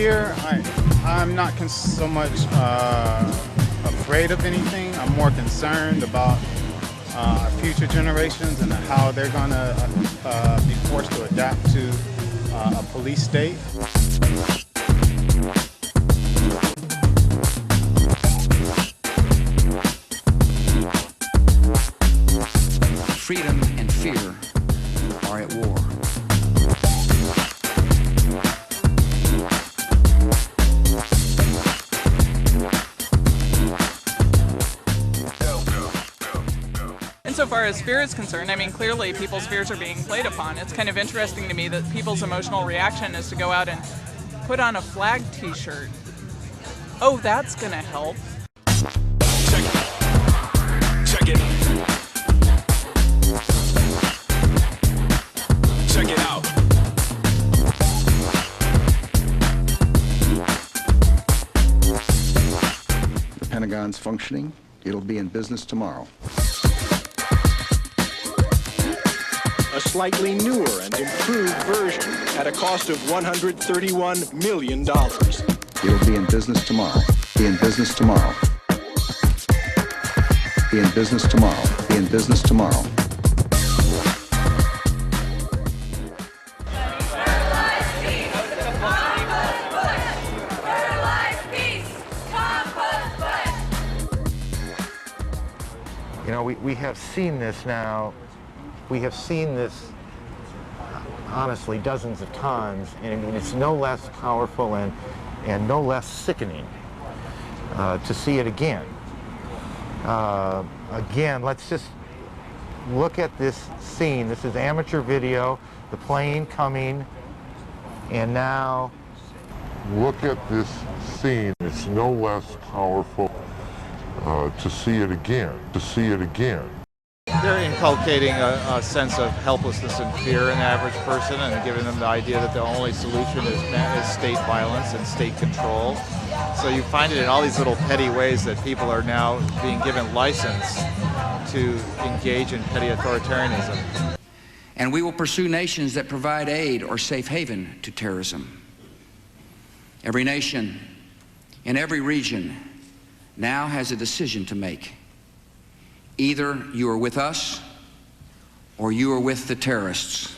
fear, I'm not so much afraid of anything. I'm more concerned about future generations and how they're going to be forced to adapt to a police state. Freedom and fear are at war. Insofar as fear is concerned, I mean, clearly people's fears are being played upon. It's kind of interesting to me that people's emotional reaction is to go out and put on a flag t-shirt. Oh, that's gonna help. Check it. Check it out. The Pentagon's functioning. It'll be in business tomorrow. A slightly newer and improved version at a cost of $131 million. It'll be in business tomorrow. Be in business tomorrow. Be in business tomorrow. Be in business tomorrow. You know, we have seen this now. We have seen this, honestly, dozens of times, and I mean, it's no less powerful and no less sickening to see it again. Again, let's just look at this scene. This is amateur video, the plane coming, and now look at this scene. It's no less powerful to see it again, They're inculcating a sense of helplessness and fear in the average person and giving them the idea that the only solution is state violence and state control. So you find it in all these little petty ways that people are now being given license to engage in petty authoritarianism. And we will pursue nations that provide aid or safe haven to terrorism. Every nation in every region now has a decision to make. Either you are with us or you are with the terrorists.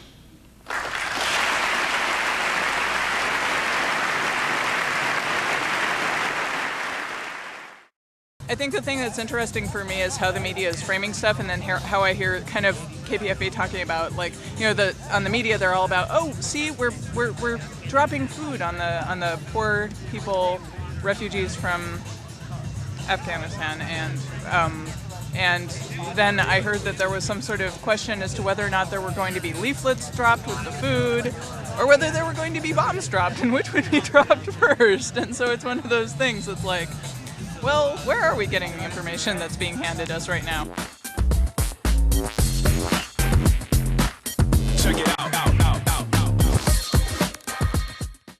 I think the thing that's interesting for me is how the media is framing stuff, and then how I hear kind of KPFA talking about, like, you know, on the media they're all about, oh, see, we're dropping food on the poor people, refugees from Afghanistan, and then I heard that there was some sort of question as to whether or not there were going to be leaflets dropped with the food, or whether there were going to be bombs dropped, and which would be dropped first. And so it's one of those things that's like, well, where are we getting the information that's being handed us right now? Check it out.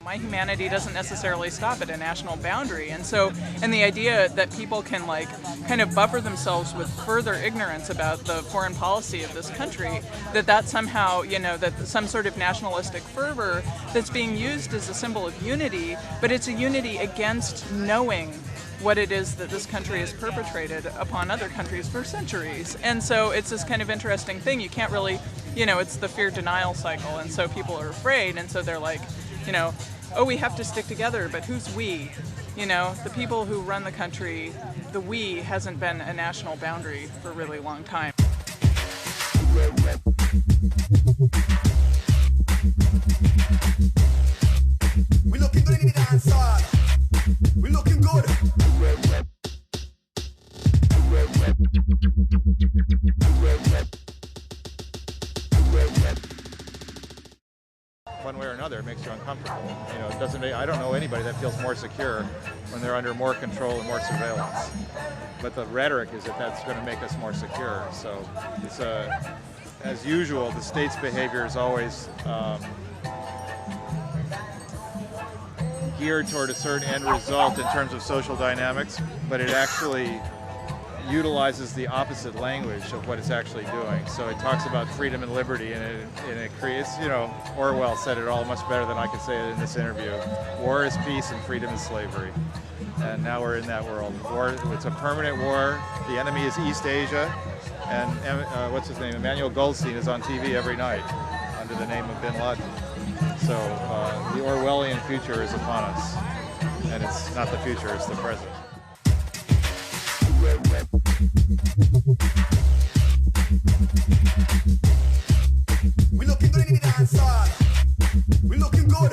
My humanity doesn't necessarily stop at a national boundary, and the idea that people can, like, kind of buffer themselves with further ignorance about the foreign policy of this country, that somehow, you know, that some sort of nationalistic fervor that's being used as a symbol of unity, but it's a unity against knowing what it is that this country has perpetrated upon other countries for centuries. And so it's this kind of interesting thing. You can't really, you know, it's the fear denial cycle, and so people are afraid, and so they're like, you know, oh, we have to stick together, but who's we? You know, the people who run the country, the we hasn't been a national boundary for a really long time. We looking good in the dance hall. We looking good. One way or another, it makes you uncomfortable. You know, it doesn't make, I don't know anybody that feels more secure when they're under more control and more surveillance. But the rhetoric is that that's going to make us more secure. So it's as usual, the state's behavior is always geared toward a certain end result in terms of social dynamics, but it actually utilizes the opposite language of what it's actually doing. So it talks about freedom and liberty, and it creates, you know, Orwell said it all much better than I could say it in this interview. War is peace and freedom is slavery. And now we're in that world. War, it's a permanent war. The enemy is East Asia, and what's his name? Emmanuel Goldstein is on TV every night under the name of Bin Laden. So the Orwellian future is upon us, and it's not the future, it's the present. We looking good in the dance hall. We looking good.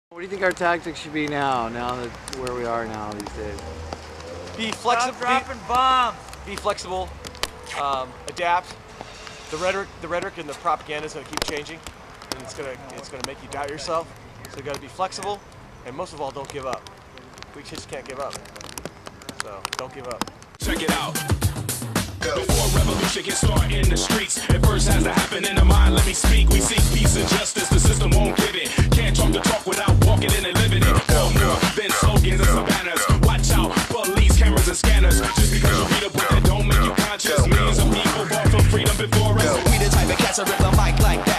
What do you think our tactics should be now that where we are now these days? Be flexible. Dropping bombs. Be flexible. Adapt. The rhetoric and the propaganda is going to keep changing, and it's going to make you doubt yourself. So you got to be flexible, and most of all, don't give up. We just can't give up. So don't give up. Check it out. Before revolution can start in the streets, it first has to happen in the mind. Let me speak. We seek peace and justice. The system won't give it. Can't talk the talk without walking in and living it. All more than slogans and savannas. Watch out, police, cameras, and scanners. Just because you read a book that don't make you conscious. Millions of people fought for freedom before us. We the type of cats that rip the mic like that.